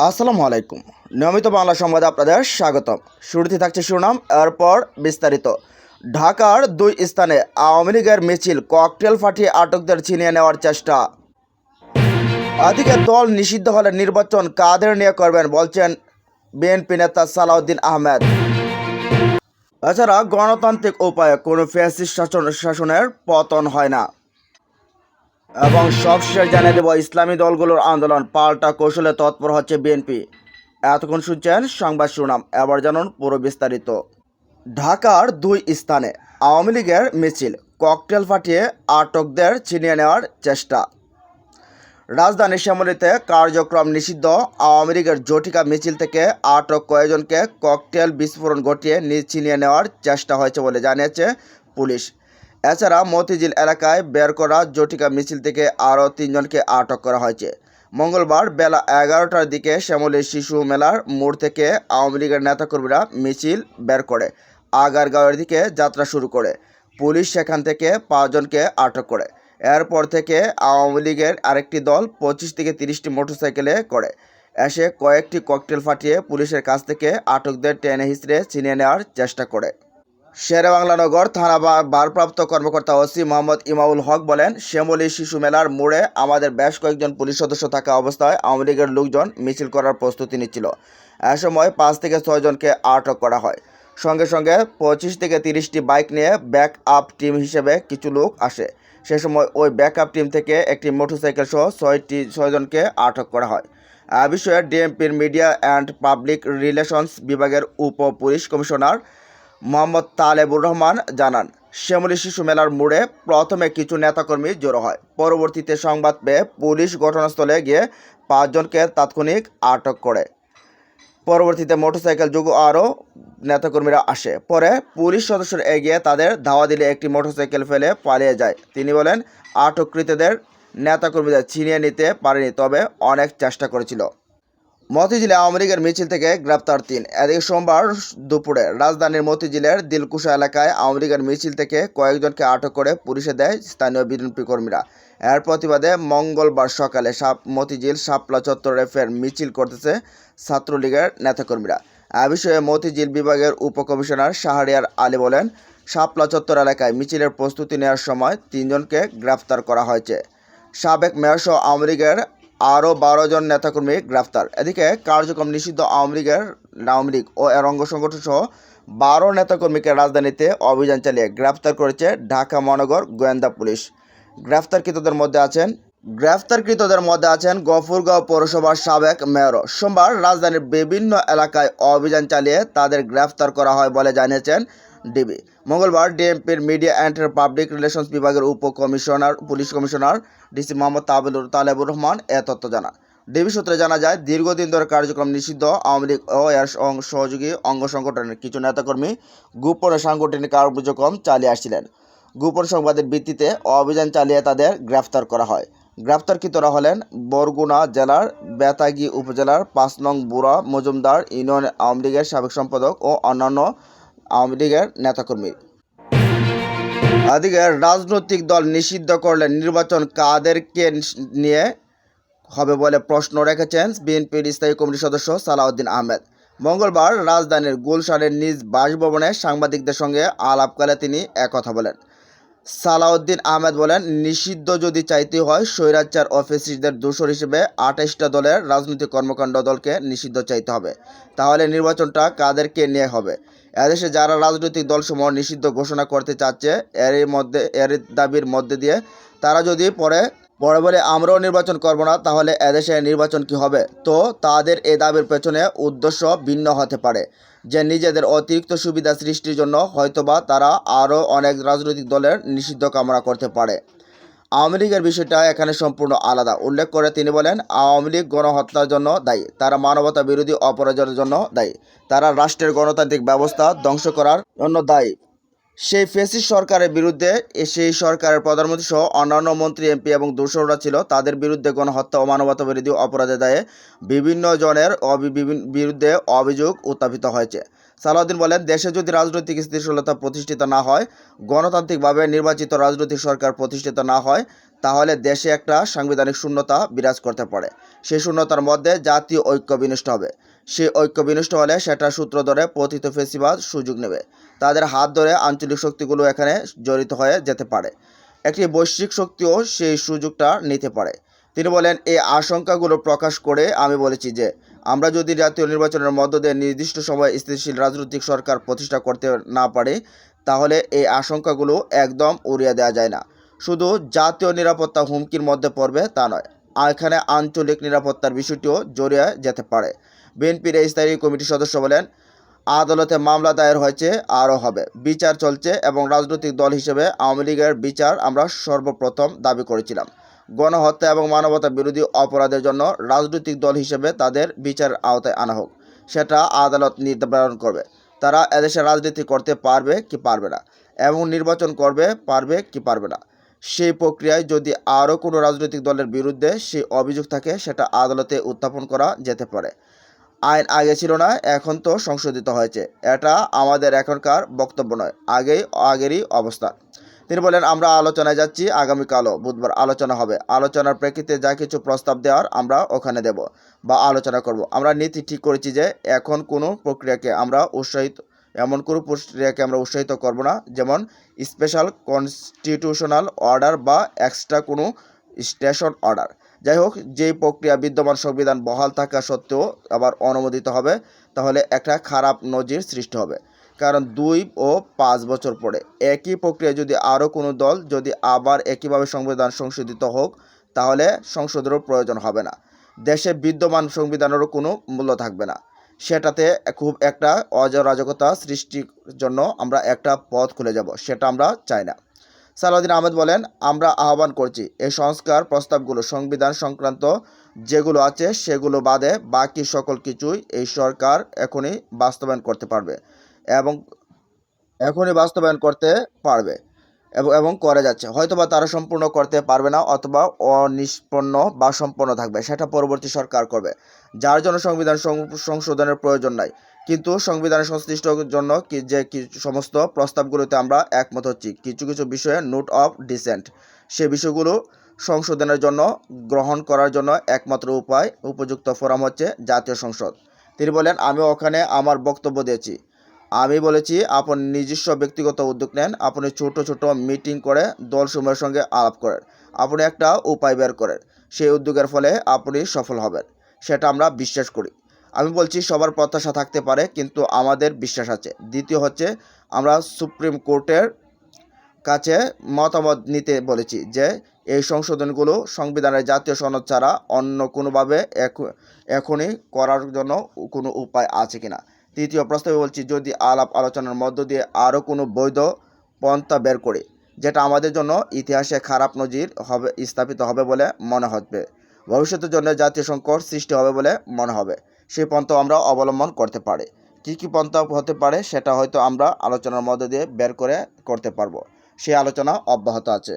আসসালামু আলাইকুম। নিয়মিত বাংলা সংবাদে আপনাদের স্বাগতম। শুরুতে থাকছে শিরোনাম, এরপর বিস্তারিত। ঢাকার দুই স্থানে আওয়ামী লীগের মিছিল, ককটেল ফাটিয়ে আটকদের ছিনিয়ে নেওয়ার চেষ্টা। এদিকে দল নিষিদ্ধ হলে নির্বাচন কাদের নিয়ে করবেন বলছেন বিএনপি নেতা সালাউদ্দিন আহমেদ। এছাড়া গণতান্ত্রিক উপায়ে কোনো ফ্যাসিস্ট শাসনের পতন হয় না। এবং সবশেষ জানিয়ে দেব, ইসলামী দলগুলোর আন্দোলন পাল্টা কৌশলে তৎপর হচ্ছে বিএনপি। এতক্ষণ শুনছেন সংবাদ শিরোনাম, এবার জানুন পুরো বিস্তারিত। ঢাকার দুই স্থানে আওয়ামী লীগের মিছিল, ককটেল ফাটিয়ে আটকদের ছিনিয়ে নেওয়ার চেষ্টা। রাজধানীর শ্যামলীতে কার্যক্রম নিষিদ্ধ আওয়ামী লীগের জটিকা মিছিল থেকে আটক কয়েকজনকে ককটেল বিস্ফোরণ ঘটিয়ে ছিনিয়ে নেওয়ার চেষ্টা হয়েছে বলে জানিয়েছে পুলিশ। এছাড়া মতিঝিল এলাকায় বের করা জটিকা মিছিল থেকে আরও 3 জনকে আটক করা হয়েছে। মঙ্গলবার বেলা 11টার দিকে শ্যামলী শিশু মেলার মোড় থেকে আওয়ামী লীগের নেতাকর্মীরা মিছিল বের করে আগারগাঁওয়ের দিকে যাত্রা শুরু করে। পুলিশ সেখান থেকে 5 জনকে আটক করে। এরপর থেকে আওয়ামী লীগের আরেকটি দল 25 থেকে 30টি মোটরসাইকেলে করে এসে কয়েকটি ককটেল ফাটিয়ে পুলিশের কাছ থেকে আটকদের টেনে হিঁচড়ে ছিনিয়ে নেওয়ার চেষ্টা করে। শেরেবাংলা নগর থানা ভারপ্রাপ্ত কর্মকর্তা ওসি মোহাম্মদ ইমাউল হক বলেন, শ্যামলী শিশু মেলার মোড়ে আমাদের বেশ কয়েকজন পুলিশ সদস্য থাকা অবস্থায় আওয়ামী লীগের লোকজন মিছিল করার প্রস্তুতি নিচ্ছিল। এ সময় 5 থেকে 6 জনকে আটক করা হয়। সঙ্গে সঙ্গে 25 থেকে 30টি বাইক নিয়ে ব্যাক আপ টিম হিসেবে কিছু লোক আসে। সে সময় ওই ব্যাক আপ টিম থেকে একটি মোটরসাইকেল সহ 6 জনকে আটক করা হয়। এ বিষয়ে ডিএমপির মিডিয়া অ্যান্ড পাবলিক রিলেশনস বিভাগের উপ পুলিশ কমিশনার মোহাম্মদ তালেবুর রহমান জানান, শ্যামলী শিশু মেলার মোড়ে প্রথমে কিছু নেতাকর্মী জড়ো হয়। পরবর্তীতে সংবাদ পেয়ে পুলিশ ঘটনাস্থলে গিয়ে 5 জনকে তাৎক্ষণিক আটক করে। পরবর্তীতে মোটরসাইকেল যোগ আরও নেতাকর্মীরা আসে। পরে পুলিশ সদস্যরা এগিয়ে তাদের ধাওয়া দিলে একটি মোটরসাইকেল ফেলে পালিয়ে যায়। তিনি বলেন, আটককৃতদের নেতাকর্মীদের ছিনিয়ে নিতে পারেনি, তবে অনেক চেষ্টা করেছিল। মতিঝিলে আওয়ামী লীগের মিছিল থেকে গ্রেপ্তার 3। এদিকে সোমবার দুপুরে রাজধানীর মতিঝিলের দিলকুশা এলাকায় আওয়ামী লীগের মিছিল থেকে কয়েকজনকে আটক করে পুলিশে দেয় স্থানীয় বিএনপি কর্মীরা। এর প্রতিবাদে মঙ্গলবার সকালে মতিঝিল শাপলা চত্বরে ফের মিছিল করতেছে ছাত্রলীগের নেতাকর্মীরা। এ বিষয়ে মতিঝিল বিভাগের উপকমিশনার শাহরিয়ার আলী বলেন, শাপলা চত্বর এলাকায় মিছিলের প্রস্তুতি নেওয়ার সময় 3 জনকে গ্রেফতার করা হয়েছে। সাবেক মেয়রসহ আওয়ামী লীগের আরও 12 জন নেতাকর্মী গ্রেফতার। এদিকে কার্যক্রম নিষিদ্ধ আওয়ামী লীগ ও এর অঙ্গ সংগঠন সহ 12 নেতাকর্মীকে রাজধানীতে অভিযান চালিয়ে গ্রেফতার করেছে ঢাকা মহানগর গোয়েন্দা পুলিশ। গ্রেফতারকৃতদের মধ্যে আছেন গফুরগাঁও পৌরসভার সাবেক মেয়রও। সোমবার রাজধানীর বিভিন্ন এলাকায় অভিযান চালিয়ে তাদের গ্রেফতার করা হয় বলে জানিয়েছেন ডিবি। মঙ্গলবার ডিএমপির মিডিয়া অ্যান্ড পাবলিক রিলেশনস বিভাগের police commissioner DC Mohammad Talebur Rahman এ তথ্য জানান। ডিবি সূত্রে জানা যায়, দীর্ঘদিন ধরে কার্যক্রম নিষিদ্ধ আওয়ামী লীগ ও এর সহযোগী অঙ্গ সংগঠনের কিছু নেতাকর্মী গোপনে সাংগঠনিক কার্যক্রম চালিয়ে আসছিলেন। গোপন সংবাদের ভিত্তিতে অভিযান চালিয়ে তাদের গ্রেফতার করা হয়। গ্রেফতারকৃতরা হলেন বরগুনা জেলার বেতাগী উপজেলার 5 নং বুড়া মজুমদার ইউনিয়ন আওয়ামী লীগের সাবেক সম্পাদক ও অন্যান্য আওয়ামী লীগের নেতাকর্মী। এদিকে রাজনৈতিক দল নিষিদ্ধ করলে নির্বাচন কাদেরকে নিয়ে হবে বলে প্রশ্ন রেখেছেন বিএনপির স্থায়ী কমিটির সদস্য সালাউদ্দিন আহমেদ। মঙ্গলবার রাজধানীর গুলশানের নিজ বাসভবনে সাংবাদিকদের সঙ্গে আলাপকালে তিনি একথা বলেন। সালাউদ্দিন আহমেদ বলেন, নিষিদ্ধ যদি চাইতে হয় স্বৈরাচার ও ফ্যাসিস্টদের দোসর হিসেবে 28টা দলের রাজনৈতিক কর্মকাণ্ড দলকে নিষিদ্ধ চাইতে হবে। তাহলে নির্বাচনটা কাদেরকে নিয়ে হবে? এদেশে যারা রাজনৈতিক দলসমূহ নিষিদ্ধ ঘোষণা করতে চাচ্ছে এর দাবির মধ্যে দিয়ে তারা যদি পরে বলে আমরাও নির্বাচন করব না, তাহলে এদেশে নির্বাচন কি হবে? তো তাদের এই দাবির পেছনে উদ্দেশ্য ভিন্ন হতে পারে, যে নিজেদের অতিরিক্ত সুবিধা সৃষ্টির জন্য হয়তোবা তারা আরও অনেক রাজনৈতিক দলের নিষিদ্ধ কামনা করতে পারে। আওয়ামী লীগের বিষয়টা এখানে সম্পূর্ণ আলাদা। উল্লেখ করে তিনি বলেন, আওয়ামী লীগ গণহত্যার জন্য দায়ী, তারা মানবতা বিরোধী অপরাধের জন্য দায়ী, তারা রাষ্ট্রের গণতান্ত্রিক ব্যবস্থা ধ্বংস করার জন্য দায়ী। সেই ফ্যাসিস্ট সরকারের বিরুদ্ধে সেই সরকারের প্রধানমন্ত্রী সহ অন্যান্য মন্ত্রী, এমপি এবং দোসররা ছিল, তাদের বিরুদ্ধে গণহত্যা ও মানবতা বিরোধী অপরাধের দায়ে বিভিন্ন জনের বিরুদ্ধে অভিযোগ উত্থাপিত হয়েছে। সালাউদ্দিন বলেন, দেশে যদি রাজনৈতিক স্থিতিশীলতা প্রতিষ্ঠিত না হয়, গণতান্ত্রিকভাবে নির্বাচিত রাজনৈতিক সরকার প্রতিষ্ঠিত না হয়, তাহলে দেশে একটা সাংবিধানিক শূন্যতা বিরাজ করতে পারে। সেই শূন্যতার মধ্যে জাতীয় ঐক্য বিনষ্ট হবে। সেই ঐক্য বিনষ্ট হলে সেটা সূত্র ধরে পতিত ফেসিবাদ সুযোগ নেবে। তাদের হাত ধরে আঞ্চলিক শক্তিগুলো এখানে জড়িত হয়ে যেতে পারে। একটি বৈশ্বিক শক্তিও সেই সুযোগটা নিতে পারে। তিনি বলেন, এই আশঙ্কাগুলো প্রকাশ করে আমি বলেছি যে আমরা যদি জাতীয় নির্বাচনের মধ্য দিয়ে নির্দিষ্ট সময়ে স্থিতিশীল রাজনৈতিক সরকার প্রতিষ্ঠা করতে না পারি, তাহলে এই আশঙ্কাগুলো একদম উড়িয়ে দেওয়া যায় না। শুধু জাতীয় নিরাপত্তা হুমকির মধ্যে পড়বে তা নয়, এখানে আঞ্চলিক নিরাপত্তার বিষয়টিও জড়িয়ে যেতে পারে। বিএনপির এই স্থায়ী কমিটির সদস্য বলেন, আদালতে মামলা দায়ের হয়েছে, আরও হবে, বিচার চলছে এবং রাজনৈতিক দল হিসেবে আওয়ামী লীগের বিচার আমরা সর্বপ্রথম দাবি করেছিলাম। গণহত্যা এবং মানবতা বিরোধী অপরাধের জন্য রাজনৈতিক দল হিসেবে তাদের বিচারের আওতায় আনা হোক, সেটা আদালত নির্ধারণ করবে। তারা এদেশে রাজনীতি করতে পারবে কি পারবে না এবং নির্বাচন করবে পারবে কি পারবে না। সেই প্রক্রিয়ায় যদি আরও কোনো রাজনৈতিক দলের বিরুদ্ধে সেই অভিযোগ থাকে, সেটা আদালতে উত্থাপন করা যেতে পারে। আইন আগে ছিল না, এখন তো সংশোধিত হয়েছে। এটা আমাদের এখনকার বক্তব্য নয়, আগেরই অবস্থা। তিনি বলেন, আমরা আলোচনায় যাচ্ছি, আগামীকালও বুধবার আলোচনা হবে। আলোচনার প্রেক্ষিতে যা কিছু প্রস্তাব দেওয়ার আমরা ওখানে দেব বা আলোচনা করব। আমরা নীতি ঠিক করেছি যে এমন কোনো প্রক্রিয়াকে আমরা উৎসাহিত করব না, যেমন স্পেশাল কনস্টিটিউশনাল অর্ডার বা এক্সট্রা কোনো স্টেশন অর্ডার। যাই হোক, যেই প্রক্রিয়া বিদ্যমান সংবিধান বহাল থাকা সত্ত্বেও আবার অনুমোদিত হবে, তাহলে একটা খারাপ নজির সৃষ্টি হবে। কারণ 2 ও 5 বছর পরে একই প্রক্রিয়া যদি আরও কোনো দল যদি আবার একইভাবে সংবিধান সংশোধিত হোক, তাহলে সংশোধনেরও প্রয়োজন হবে না। দেশে বিদ্যমান সংবিধানেরও কোনো মূল্য থাকবে না। সেটাতে খুব একটা অরাজকতা সৃষ্টির জন্য আমরা একটা পথ খুলে যাব, সেটা আমরা চাই না। সালাউদ্দিন আহমেদ বলেন, আমরা আহ্বান করছি এই সংস্কার প্রস্তাবগুলো সংবিধান সংক্রান্ত যেগুলো আছে সেগুলো বাদে বাকি সকল কিছুই এই সরকার এখনই বাস্তবায়ন করতে পারবে এবং করে যাচ্ছে। হয়তোবা তারা সম্পূর্ণ করতে পারবে না, অথবা অনিষ্পন্ন বা সম্পন্ন থাকবে, সেটা পরবর্তী সরকার করবে। যার জন্য সংবিধান সংশোধনের প্রয়োজন নাই। কিন্তু সংবিধানের সংশ্লিষ্ট জন্য সমস্ত প্রস্তাবগুলোতে আমরা একমত হচ্ছি। কিছু কিছু বিষয়ে নোট অফ ডিসেন্ট, সে বিষয়গুলো সংশোধনের জন্য গ্রহণ করার জন্য একমাত্র উপযুক্ত ফোরাম হচ্ছে জাতীয় সংসদ। তিনি বলেন, আমি ওখানে আমার বক্তব্য দিয়েছি। আমি বলেছি, আপনি নিজস্ব ব্যক্তিগত উদ্যোগ নেন, আপনি ছোট ছোট মিটিং করে দলসমূহের সঙ্গে আলাপ করেন, আপনি একটা উপায় বের করেন, সেই উদ্যোগের ফলে আপনি সফল হবেন, সেটা আমরা বিশ্বাস করি। আমি বলছি, সবার প্রত্যাশা থাকতে পারে, কিন্তু আমাদের বিশ্বাস আছে। দ্বিতীয় হচ্ছে, আমরা সুপ্রিম কোর্টের কাছে মতামত নিতে বলেছি যে এই সংশোধনগুলো সংবিধানের জাতীয় সনদ ছাড়া অন্য কোনোভাবে এখনই করার জন্য কোনো উপায় আছে কিনা। তৃতীয় প্রস্তাবে বলছি, যদি আলাপ আলোচনার মধ্য দিয়ে আরও কোনো বৈধ পন্থা বের করি, যেটা আমাদের জন্য ইতিহাসে খারাপ নজির স্থাপিত হবে বলে মনে হবে, ভবিষ্যতের জন্য জাতীয় সংকট সৃষ্টি হবে বলে মনে হবে, সেই পন্থা আমরা অবলম্বন করতে পারি। কী পন্থা হতে পারে, সেটা হয়তো আমরা আলোচনার মধ্য দিয়ে বের করতে পারবো। সেই আলোচনা অব্যাহত আছে।